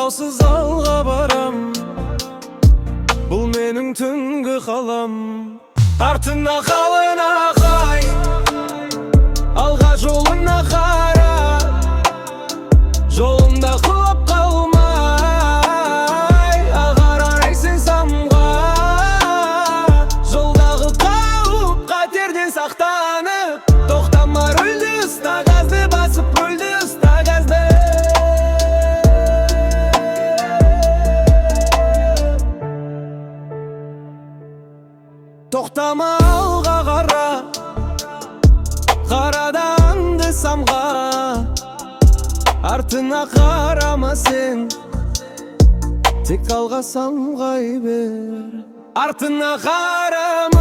тоқтаусыз алға барам, бұл менің түнгі қалам. Артына қалына қай, алға жолына қара, жолында құлап қалмай, ағарайсың самға. Жолдағы қауіп қатерден сақтанып, тоқтама рөлді, ұста газды, басып рөлді, ұста газды. Тоқтама, алға қара, қарада аңды самға. Артына қарама сен, тек алға самғай бер. Артына қарама.